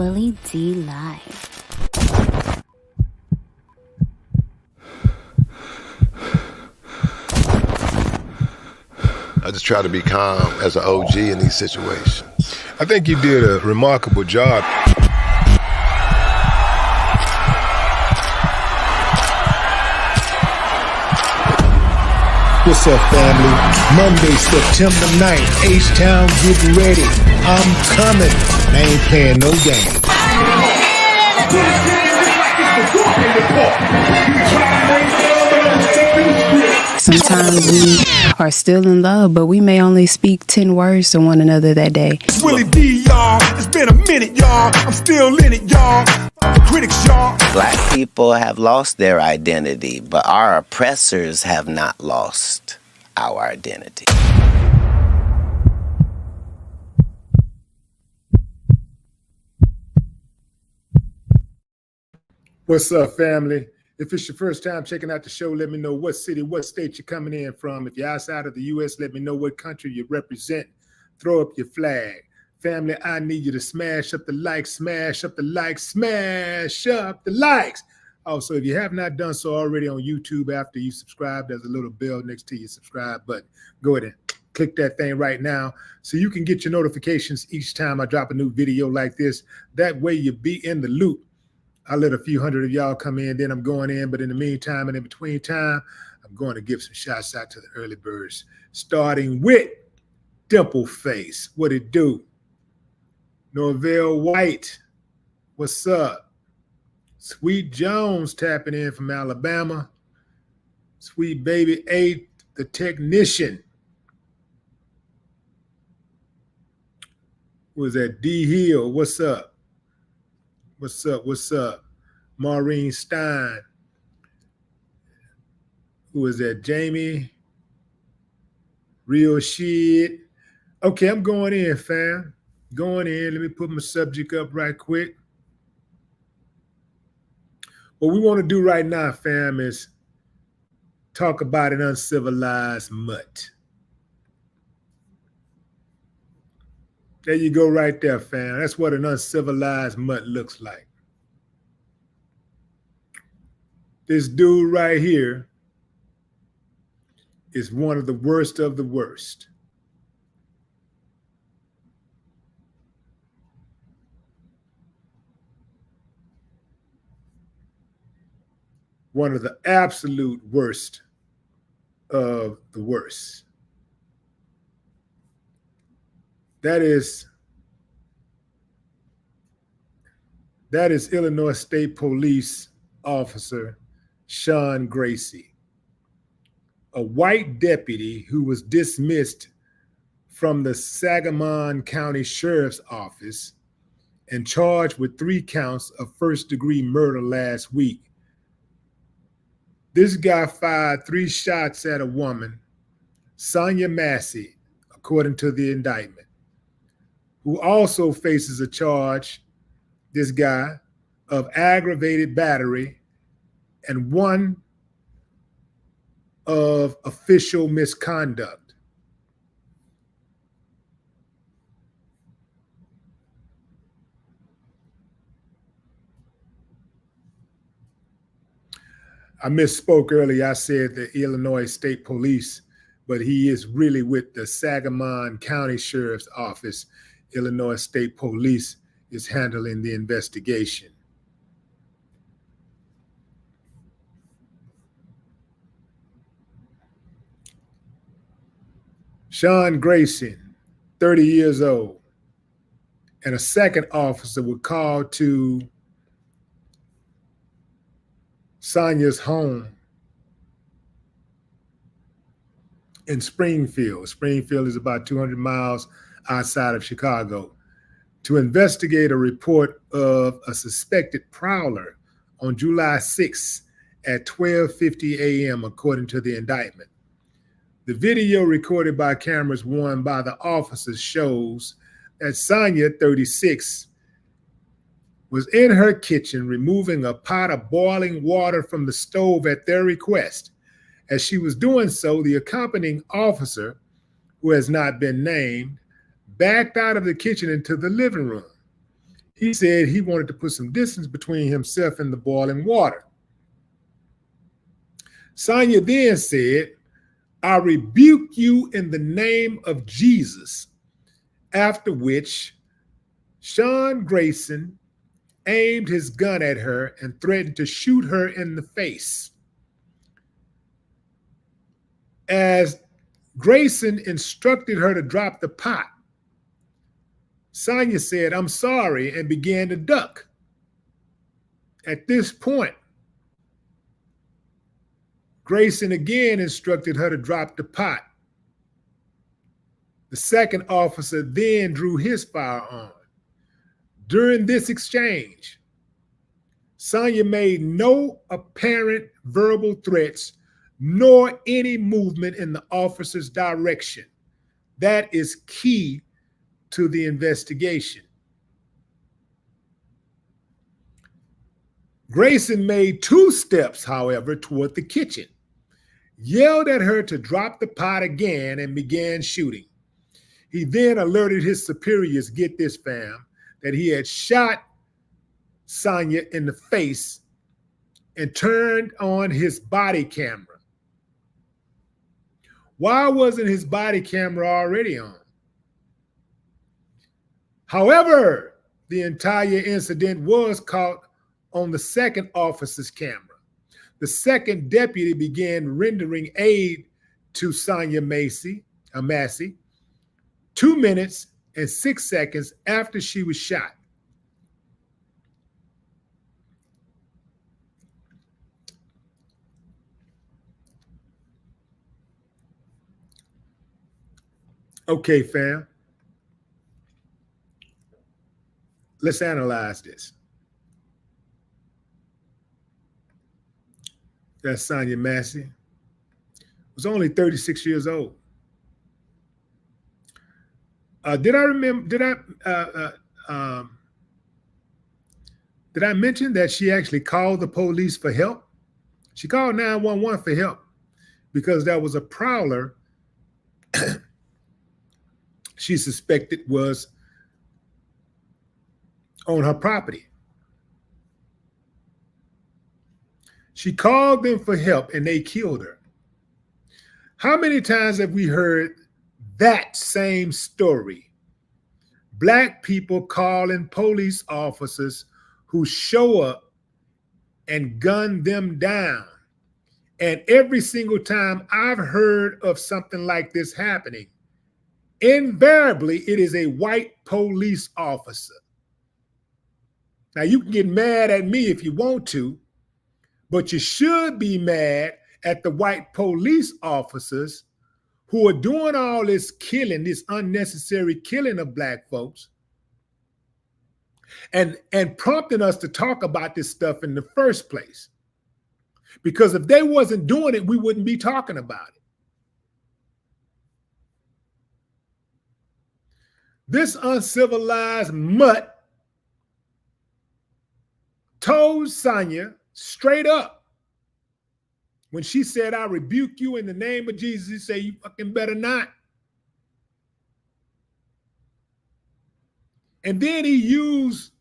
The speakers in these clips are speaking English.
Willie D Live. I just try to be calm as an OG in these situations. I think you did a remarkable job. What's up, family? Monday, September 9th, H-Town, get ready. I'm coming. I ain't playing no game. Sometimes we are still in love, but we may only speak 10 words to one another that day. It's Willie D, y'all. It's been a minute, y'all. I'm still in it, y'all. The critics, y'all. Black people have lost their identity, but our oppressors have not lost our identity. What's up, family? If it's your first time checking out the show, let me know what city, what state you're coming in from. If you're outside of the U.S., let me know what country you represent. Throw up your flag. Family, I need you to smash up the likes, smash up the likes, smash up the likes. Also, if you have not done so already on YouTube after you subscribe, there's a little bell next to your subscribe button. Go ahead and click that thing right now so you can get your notifications each time I drop a new video like this. That way you be in the loop. I let a few hundred of y'all come in, then I'm going in. But in the meantime and in between time, I'm going to give some shots out to the early birds, starting with Dimple Face. What it do? Norvell White, what's up? Sweet Jones tapping in from Alabama. Sweet Baby 8, the technician. Who is that? D Hill, what's up? What's up? What's up? Maureen Stein. Who is that? Jamie. Real shit. Okay, I'm going in, fam. Going in. Let me put my subject up right quick. What we want to do right now, fam, is talk about an uncivilized mutt. There you go right there, fam. That's what an uncivilized mutt looks like. This dude right here is one of the worst of the worst. One of the absolute worst of the worst. That is Illinois State Police Officer Sean Gracie, a white deputy who was dismissed from the Sangamon County Sheriff's Office and charged with 3 counts of first-degree murder last week. This guy fired 3 shots at a woman, Sonya Massey, according to the indictment, who also faces a charge, this guy, of aggravated battery and 1 of official misconduct. I misspoke earlier. I said the Illinois State Police, but he is really with the Sangamon County Sheriff's Office. Illinois State Police is handling the investigation. Sean Grayson, 30 years old, and a second officer were called to Sonya's home in Springfield. Springfield is about 200 miles outside of Chicago, to investigate a report of a suspected prowler on July 6th at 12:50 a.m., according to the indictment. The video recorded by cameras worn by the officers shows that Sonya, 36, was in her kitchen removing a pot of boiling water from the stove at their request. As she was doing so, the accompanying officer, who has not been named, backed out of the kitchen into the living room. He said he wanted to put some distance between himself and the boiling water. Sonya then said, I rebuke you in the name of Jesus, after which Sean Grayson aimed his gun at her and threatened to shoot her in the face. As Grayson instructed her to drop the pot, Sonya said, I'm sorry, and began to duck. At this point, Grayson again instructed her to drop the pot. The second officer then drew his firearm. During this exchange, Sonya made no apparent verbal threats nor any movement in the officer's direction. That is key to the investigation. Grayson made 2 steps, however, toward the kitchen, yelled at her to drop the pot again, and began shooting. He then alerted his superiors, get this fam, that he had shot Sonya in the face and turned on his body camera. Why wasn't his body camera already on? However, the entire incident was caught on the second officer's camera. The second deputy began rendering aid to Sonya Massey 2 minutes and 6 seconds after she was shot. Okay, fam. Let's analyze this. That's Sonya Massey. Was only 36 years old. Did I mention that she actually called the police for help? She called 911 for help because there was a prowler she suspected was on her property. She called them for help and they killed her. How many times have we heard that same story? Black people calling police officers who show up and gun them down. And every single time I've heard of something like this happening, invariably it is a white police officer. Now you can get mad at me if you want to, but you should be mad at the white police officers who are doing all this killing, this unnecessary killing of black folks, and prompting us to talk about this stuff in the first place. Because if they wasn't doing it, we wouldn't be talking about it. This uncivilized mutt told Sonya straight up, when she said, I rebuke you in the name of Jesus, he said, you fucking better not. And then he used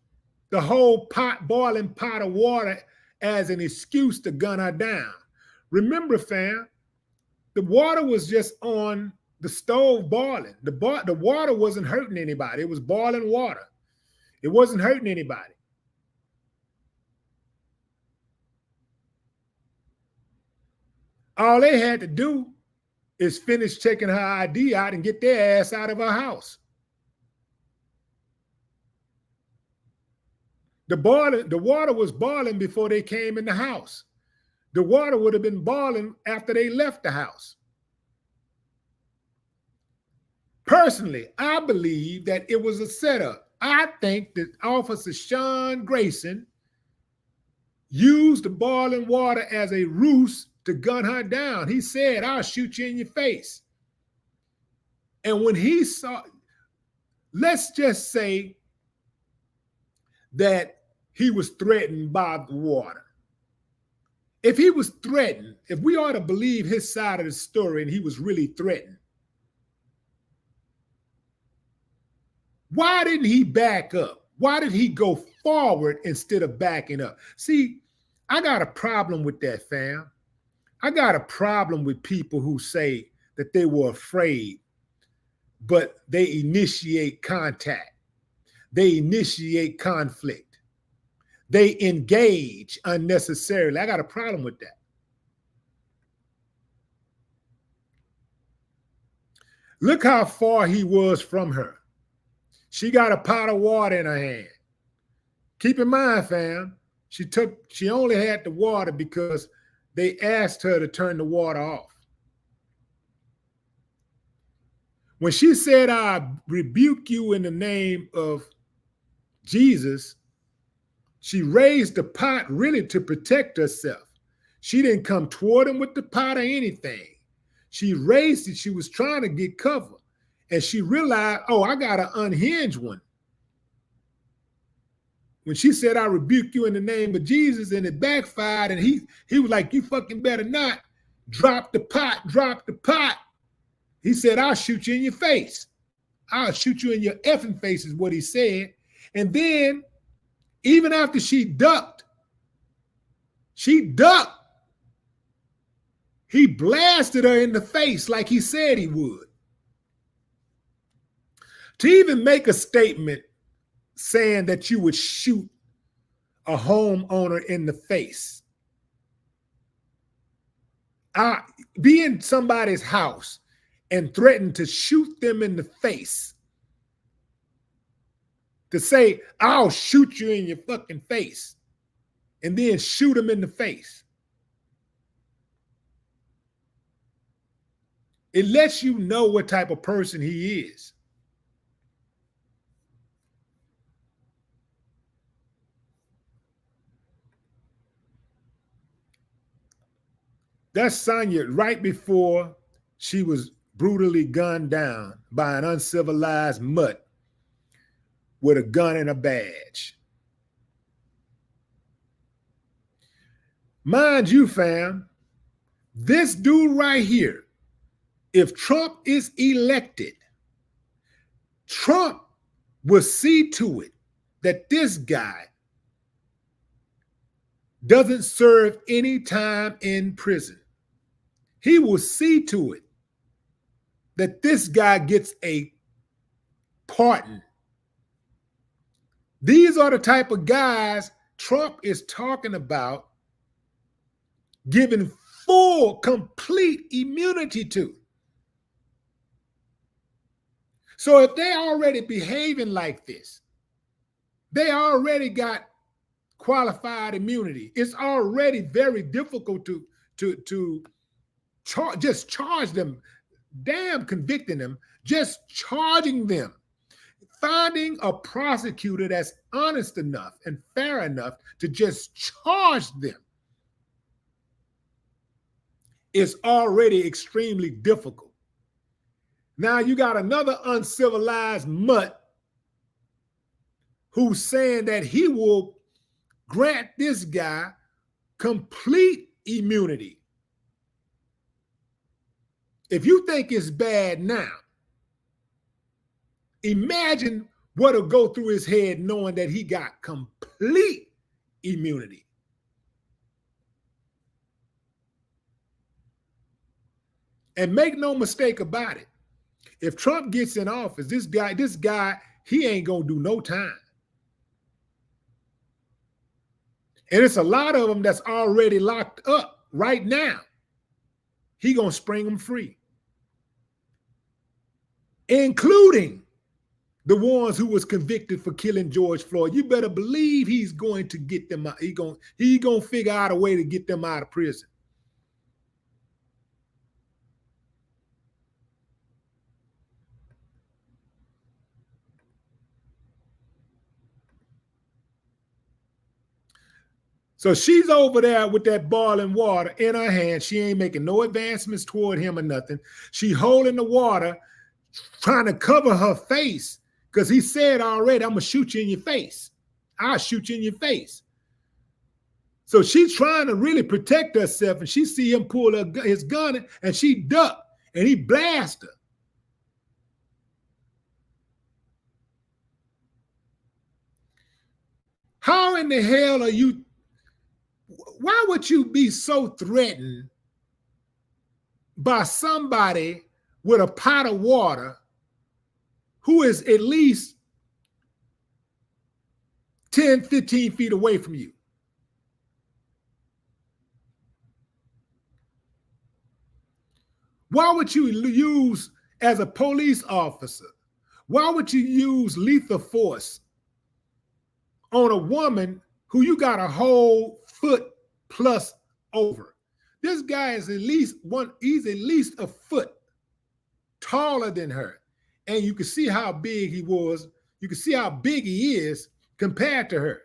the whole boiling pot of water as an excuse to gun her down. Remember, fam, the water was just on the stove boiling. The water wasn't hurting anybody. It was boiling water. It wasn't hurting anybody. All they had to do is finish checking her ID out and get their ass out of her house. The water was boiling before they came in the house. The water would have been boiling after they left the house. Personally, I believe that it was a setup. I think that Officer Sean Grayson used the boiling water as a ruse to gun her down. He said, I'll shoot you in your face. And when he saw, let's just say that he was threatened by the water. If he was threatened, if we ought to believe his side of the story and he was really threatened, why didn't he back up? Why did he go forward instead of backing up? See, I got a problem with that, fam. I got a problem with people who say that they were afraid, but they initiate contact. They initiate conflict. They engage unnecessarily. I got a problem with that. Look how far he was from her. She got a pot of water in her hand. Keep in mind, fam, she only had the water because they asked her to turn the water off. When she said, I rebuke you in the name of Jesus, she raised the pot really to protect herself. She didn't come toward him with the pot or anything. She raised it. She was trying to get cover. And she realized, oh, I got to unhinge one. When she said, I rebuke you in the name of Jesus, and it backfired, and he was like, you fucking better not. Drop the pot, drop the pot. He said, I'll shoot you in your face. I'll shoot you in your effing face is what he said. And then, even after she ducked, he blasted her in the face like he said he would. To even make a statement saying that you would shoot a homeowner in the face. Be in somebody's house and threaten to shoot them in the face. To say, I'll shoot you in your fucking face. And then shoot him in the face. It lets you know what type of person he is. That's Sonya right before she was brutally gunned down by an uncivilized mutt with a gun and a badge. Mind you, fam, this dude right here, if Trump is elected, Trump will see to it that this guy doesn't serve any time in prison. He will see to it that this guy gets a pardon. These are the type of guys Trump is talking about giving full, complete immunity to. So if they already behaving like this, they already got qualified immunity. It's already very difficult to just charge them, damn convicting them, just charging them. Finding a prosecutor that's honest enough and fair enough to just charge them is already extremely difficult. Now you got another uncivilized mutt who's saying that he will grant this guy complete immunity. If you think it's bad now, imagine what'll go through his head knowing that he got complete immunity. And make no mistake about it. If Trump gets in office, this guy, he ain't gonna do no time. And it's a lot of them that's already locked up right now. He gonna spring them free, including the ones who was convicted for killing George Floyd. You better believe he's going to get them out. He gonna figure out a way to get them out of prison. So she's over there with that boiling water in her hand. She ain't making no advancements toward him or nothing. She holding the water, trying to cover her face, because he said already, I'm going to shoot you in your face. I'll shoot you in your face. So she's trying to really protect herself, and she see him pull his gun, and she ducked, and he blasted her. How in the hell are you? Why would you be so threatened by somebody with a pot of water who is at least 10, 15 feet away from you? Why would you use, as a police officer, why would you use lethal force on a woman who you got a whole foot plus over? This guy is he's at least a foot taller than her. And you can see how big he was. You can see how big he is compared to her.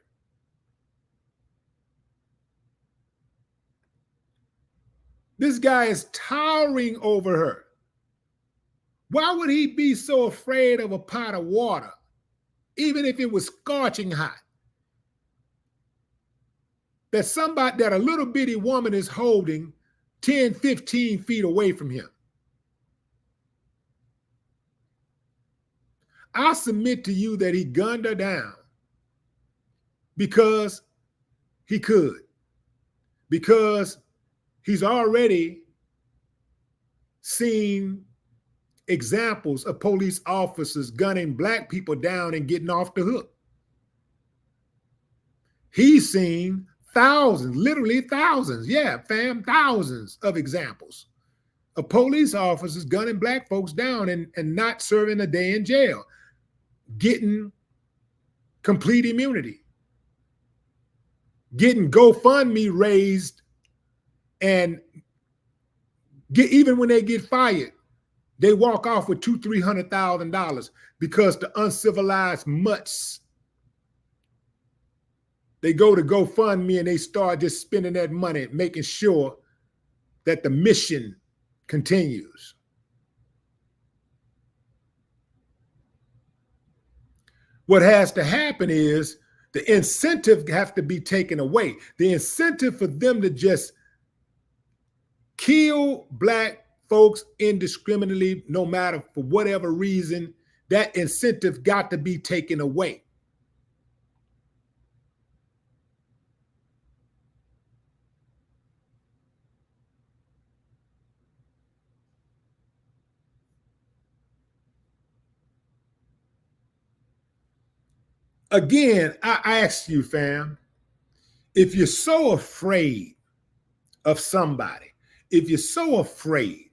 This guy is towering over her. Why would he be so afraid of a pot of water, even if it was scorching hot? That a little bitty woman is holding 10, 15 feet away from him. I submit to you that he gunned her down because he could, because he's already seen examples of police officers gunning black people down and getting off the hook. He's seen thousands, literally thousands, thousands of examples of police officers gunning black folks down and not serving a day in jail, getting complete immunity, getting GoFundMe raised, and even when they get fired, they walk off with $200,000-$300,000 because the uncivilized mutts, they go to GoFundMe and they start just spending that money, making sure that the mission continues. What has to happen is the incentive have to be taken away. The incentive for them to just kill black folks indiscriminately, no matter for whatever reason, that incentive got to be taken away. Again, I ask you, fam, if you're so afraid of somebody, if you're so afraid,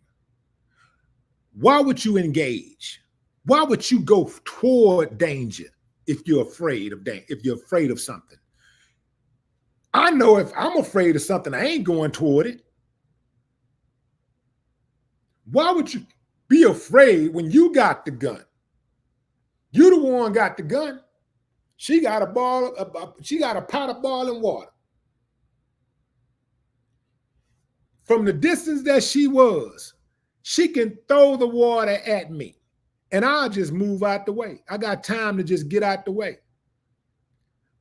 why would you engage? Why would you go toward danger if you're afraid of something? I know if I'm afraid of something, I ain't going toward it. Why would you be afraid when you got the gun? You the one got the gun. She got a pot of boiling water. From the distance that she was, she can throw the water at me and I'll just move out the way. I got time to just get out the way.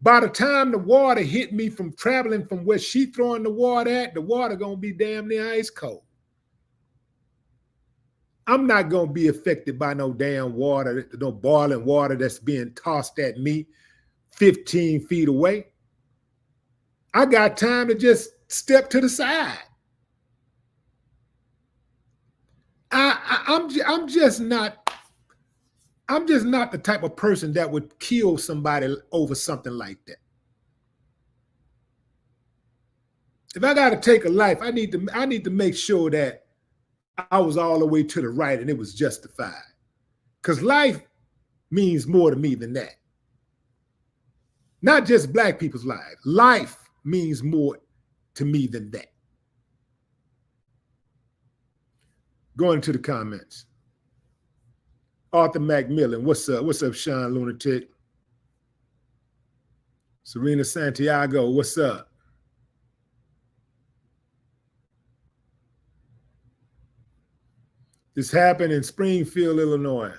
By the time the water hit me from traveling from where she throwing the water at, the water gonna be damn near ice cold. I'm not gonna be affected by no damn water, no boiling water that's being tossed at me 15 feet away. I got time to just step to the side. I'm just not the type of person that would kill somebody over something like that. If I got to take a life, I need to make sure that I was all the way to the right and it was justified. Because life means more to me than that. Not just black people's lives. Life means more to me than that. Going to the comments. Arthur Macmillan, what's up? What's up, Sean Lunatic? Serena Santiago, what's up? This happened in Springfield, Illinois.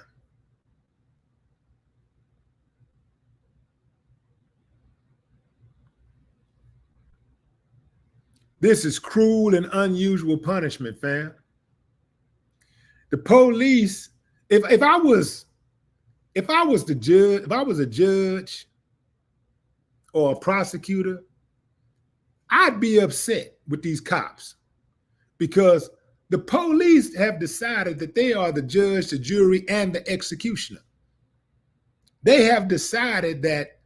This is cruel and unusual punishment, fam. The police, if I was a judge or a prosecutor, I'd be upset with these cops because the police have decided that they are the judge, the jury, and the executioner. They have decided that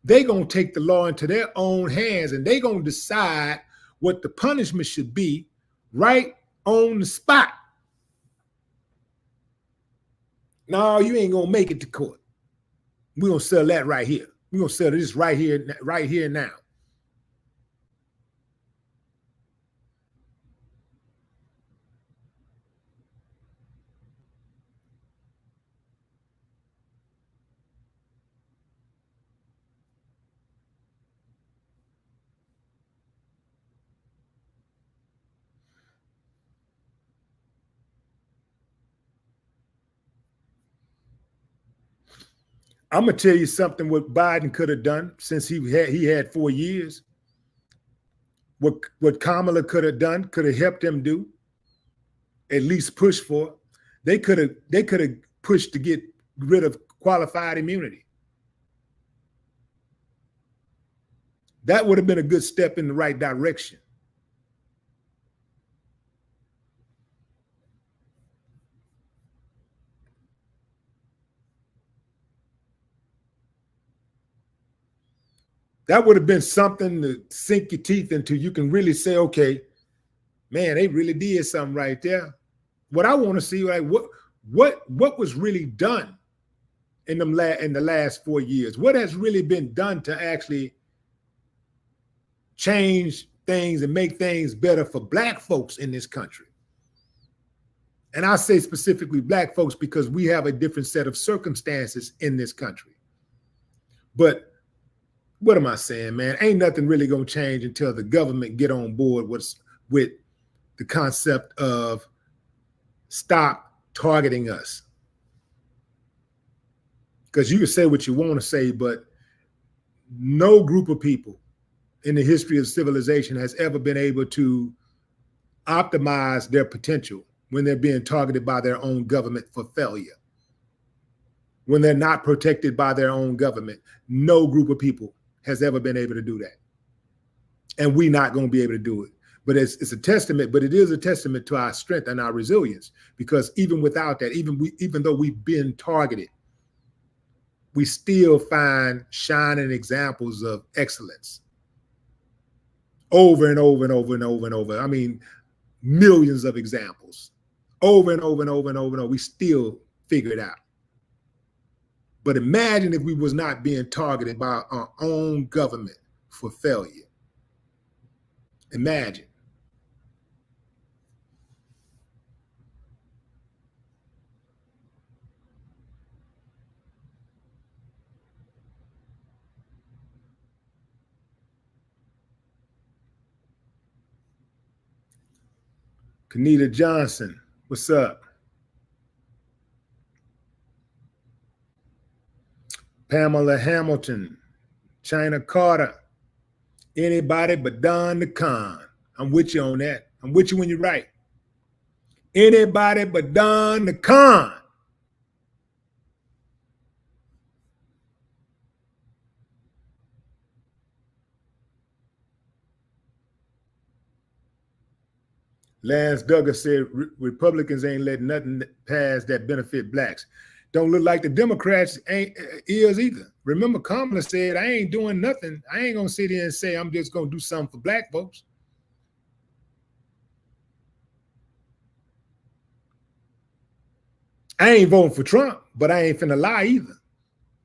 they're going to take the law into their own hands and they're going to decide what the punishment should be right on the spot. No, you ain't going to make it to court. We're going to settle that right here. We're going to settle this right here now. I'm gonna tell you something what Biden could have done since he had 4 years. What Kamala could have done, could have helped him do, at least push for. They could have pushed to get rid of qualified immunity. That would have been a good step in the right direction. That would have been something to sink your teeth into. You can really say, okay, man, they really did something right there. What I want to see, like, what was really done in the last 4 years? What has really been done to actually change things and make things better for Black folks in this country? And I say specifically Black folks because we have a different set of circumstances in this country. But what am I saying, man? Ain't nothing really gonna change until the government get on board with the concept of stop targeting us. Because you can say what you want to say, but no group of people in the history of civilization has ever been able to optimize their potential when they're being targeted by their own government for failure. When they're not protected by their own government, no group of people has ever been able to do that. And we're not going to be able to do it. But it's a testament, but it is a testament to our strength and our resilience, because even without that, even though we've been targeted, we still find shining examples of excellence over and over and over and over and over. I mean, millions of examples over and over and over and over and over. We still figure it out. But imagine if we was not being targeted by our own government for failure. Imagine. Kanita Johnson, what's up? Pamela Hamilton, China Carter, anybody but Don the Con. I'm with you on that. I'm with you when you're right. Anybody but Don the Con. Lance Douglas said Republicans ain't letting nothing pass that benefit Blacks. Don't look like the Democrats is either. Remember, Kamala said, I ain't doing nothing. I ain't going to sit here and say I'm just going to do something for Black folks. I ain't voting for Trump, but I ain't finna lie either.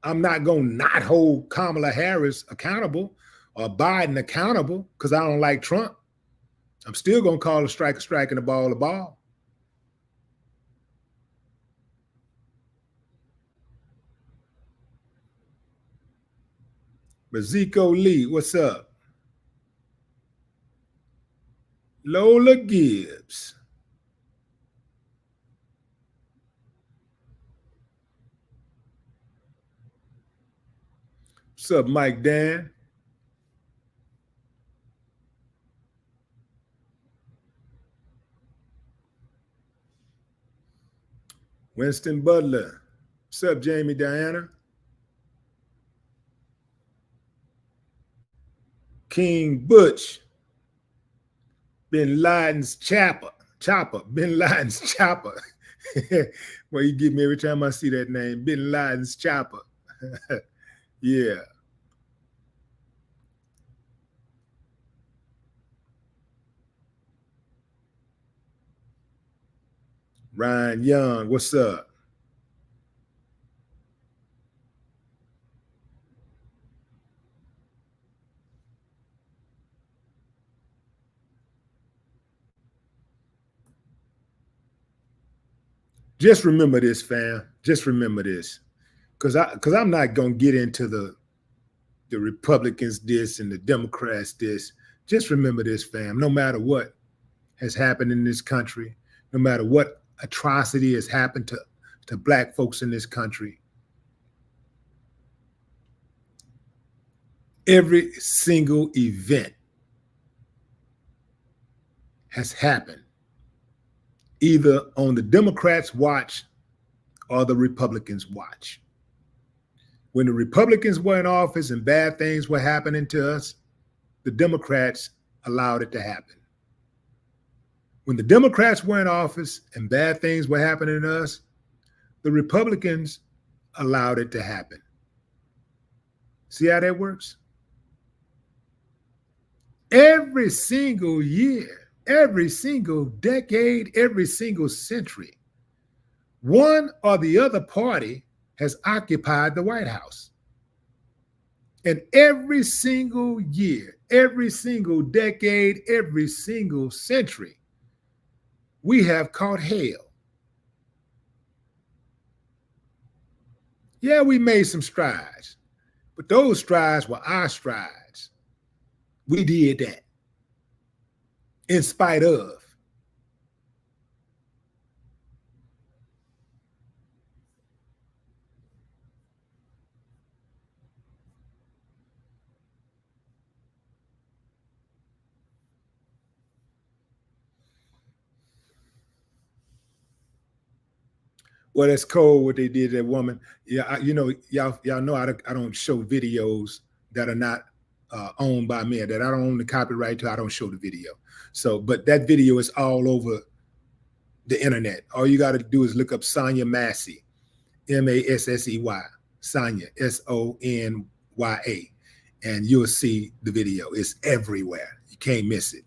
I'm not going to not hold Kamala Harris accountable or Biden accountable because I don't like Trump. I'm still going to call a strike and a ball a ball. But Zico Lee, what's up? Lola Gibbs. What's up, Mike Dan? Winston Butler. What's up, Jamie Diana? King Butch, Bin Laden's chopper, Bin Laden's chopper. Well, you get me every time I see that name, Bin Laden's chopper. Yeah. Ryan Young, what's up? Just remember this, fam. Just remember this. Because I'm not gonna get into the Republicans this and the Democrats this. Just remember this, fam. No matter what has happened in this country, no matter what atrocity has happened to Black folks in this country, every single event has happened either on the Democrats' watch or the Republicans' watch. When the Republicans were in office and bad things were happening to us, the Democrats allowed it to happen. When the Democrats were in office and bad things were happening to us, the Republicans allowed it to happen. See how that works? Every single year, every single decade, every single century, one or the other party has occupied the White House. And every single year, every single decade, every single century, we have caught hell. Yeah, we made some strides, but those strides were our strides. We did that in spite of. Well, that's cold what they did to that woman. Yeah, y'all know I don't show videos that are not owned by me, that I don't own the copyright to. I don't show the video. So, but that video is all over the internet. All you got to do is look up Sonya Massey, Massey, Sonya, Sony, and you'll see the video. It's everywhere. You can't miss it.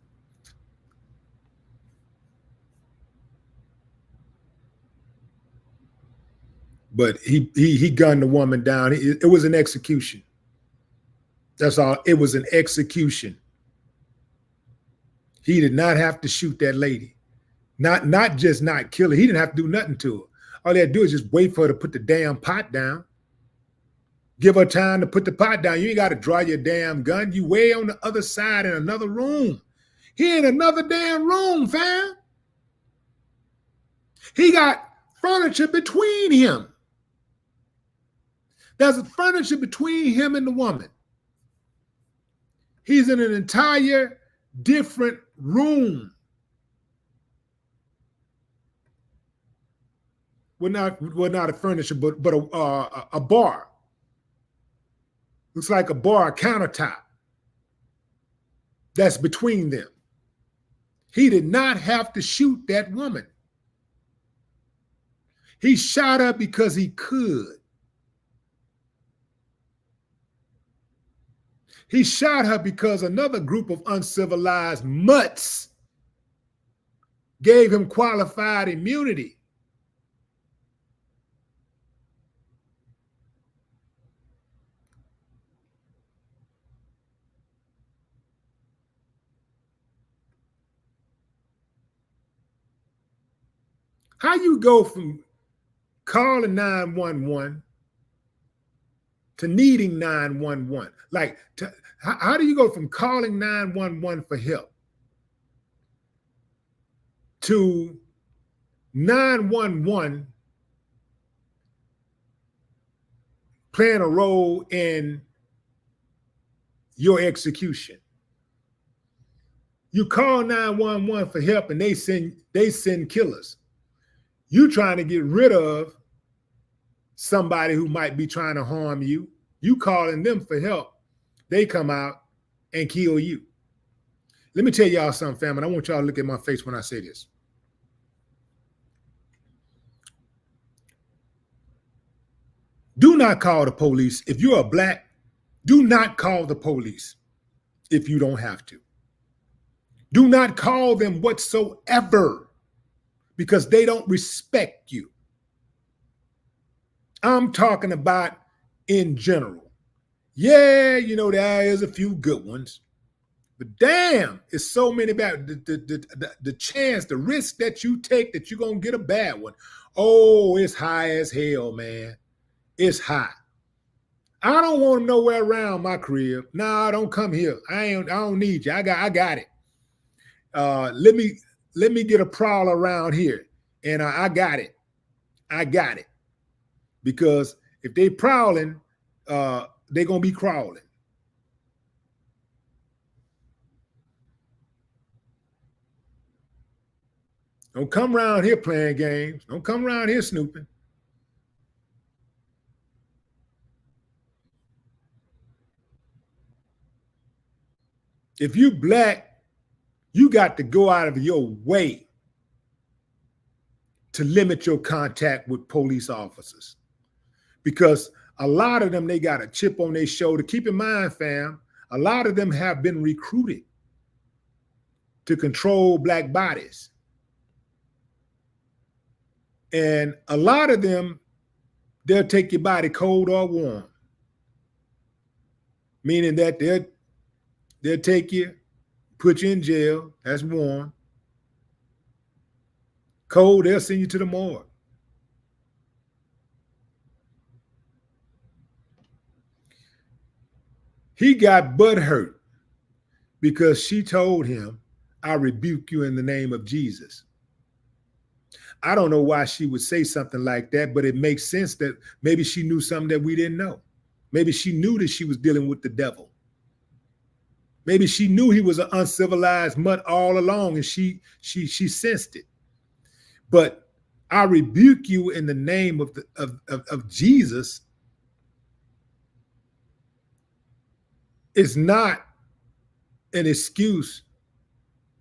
But he gunned the woman down. It was an execution. That's all. It was an execution. He did not have to shoot that lady. Not just not kill her. He didn't have to do nothing to her. All he had to do is just wait for her to put the damn pot down. Give her time to put the pot down. You ain't got to draw your damn gun. You way on the other side in another room. He in another damn room, fam. He got furniture between him. There's furniture between him and the woman. He's in an entire different room. Well, not a furniture, but a bar. Looks like a bar, a countertop. That's between them. He did not have to shoot that woman. He shot her because he could. He shot her because another group of uncivilized mutts gave him qualified immunity. How you go from calling 911 to needing 911? Like, how do you go from calling 911 for help to 911 playing a role in your execution? You call 911 for help and they send killers. You trying to get rid of somebody who might be trying to harm you. You calling them for help. They come out and kill you. Let me tell y'all something, fam, and I want y'all to look at my face when I say this. Do not call the police. If you're a black, do not call the police if you don't have to. Do not call them whatsoever because they don't respect you. I'm talking about in general. Yeah, you know, there is a few good ones, but damn, it's so many bad. The chance, the risk that you take that you're going to get a bad one. Oh, it's high as hell, man. It's high. I don't want them nowhere around my crib. Nah, don't come here. I don't need you. I got it. Let me get a prowl around here. And I got it. I got it. Because if they prowling, they're gonna be crawling. Don't come around here playing games. Don't come around here snooping. If you black, you got to go out of your way to limit your contact with police officers. Because a lot of them, they got a chip on their shoulder. Keep in mind, fam, a lot of them have been recruited to control black bodies. And a lot of them, they'll take your body cold or warm. Meaning that they'll take you, put you in jail, that's warm. Cold, they'll send you to the morgue. He got butthurt because she told him, I rebuke you in the name of Jesus. I don't know why she would say something like that, but it makes sense that maybe she knew something that we didn't know. Maybe she knew that she was dealing with the devil. Maybe she knew he was an uncivilized mutt all along and she sensed it. But I rebuke you in the name of Jesus is not an excuse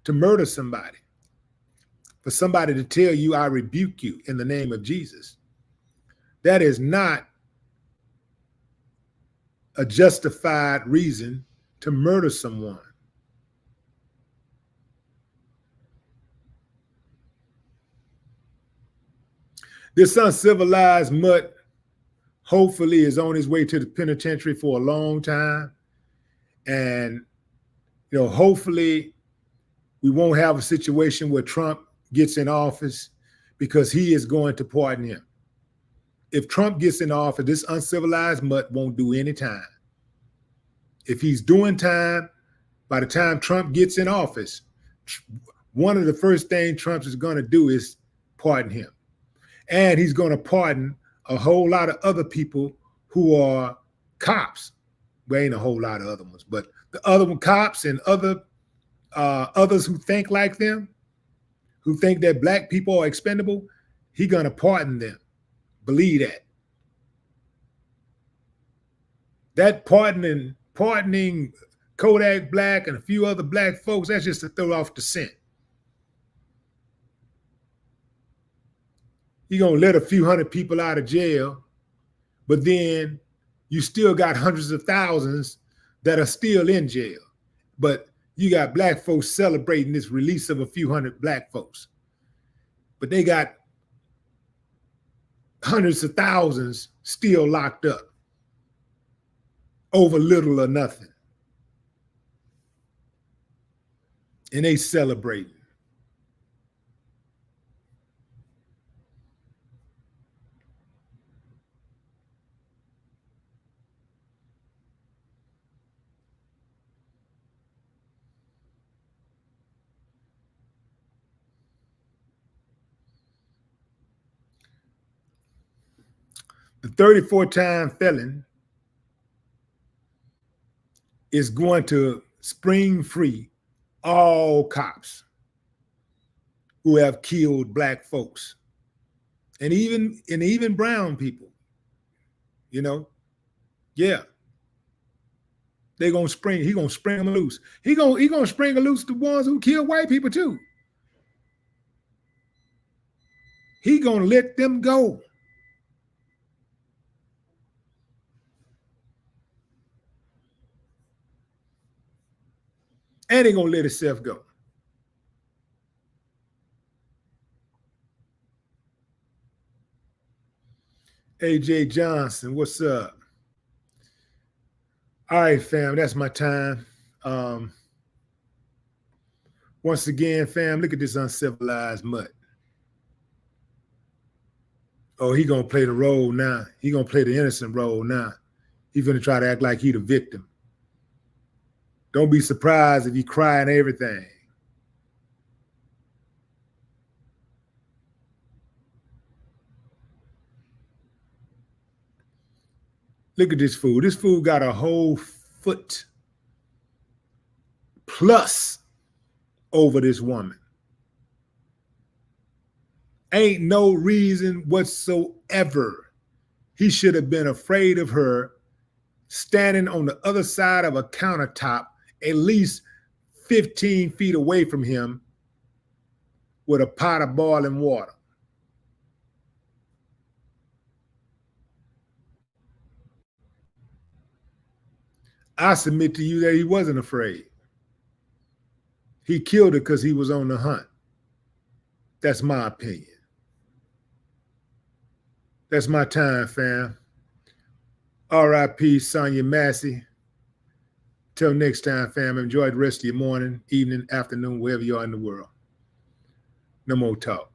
to murder somebody. For somebody to tell you, I rebuke you in the name of Jesus. That is not a justified reason to murder someone. This uncivilized mutt hopefully is on his way to the penitentiary for a long time. And, you know, hopefully we won't have a situation where Trump gets in office because he is going to pardon him. If Trump gets in office, this uncivilized mutt won't do any time. If he's doing time, by the time Trump gets in office, one of the first things Trump is going to do is pardon him. And he's going to pardon a whole lot of other people who are cops. Well, ain't a whole lot of other ones, but the other cops and others who think like them, who think that black people are expendable, he's going to pardon them. Believe that. That pardoning Kodak Black and a few other black folks, that's just to throw off the scent. You're going to let a few hundred people out of jail, but then you still got hundreds of thousands that are still in jail. But you got black folks celebrating this release of a few hundred black folks. But they got hundreds of thousands still locked up over little or nothing. And they celebrating. The 34-time felon is going to spring free all cops who have killed black folks and even brown people, you know? Yeah. He gonna spring them loose. He gonna spring loose the ones who kill white people too. He gonna let them go. And he gonna let himself go. AJ Johnson, what's up? All right, fam, that's my time. Once again, fam, look at this uncivilized mutt. Oh, he gonna play the role now. He gonna play the innocent role now. He's gonna try to act like he the victim. Don't be surprised if he cry and everything. Look at this fool. This fool got a whole foot plus over this woman. Ain't no reason whatsoever he should have been afraid of her standing on the other side of a countertop, at least 15 feet away from him, with a pot of boiling water. I submit to you that he wasn't afraid. He killed her because he was on the hunt. That's my opinion. That's my time, fam. R.I.P. Sonya Massey. Till next time, fam. Enjoy the rest of your morning, evening, afternoon, wherever you are in the world. No more talk.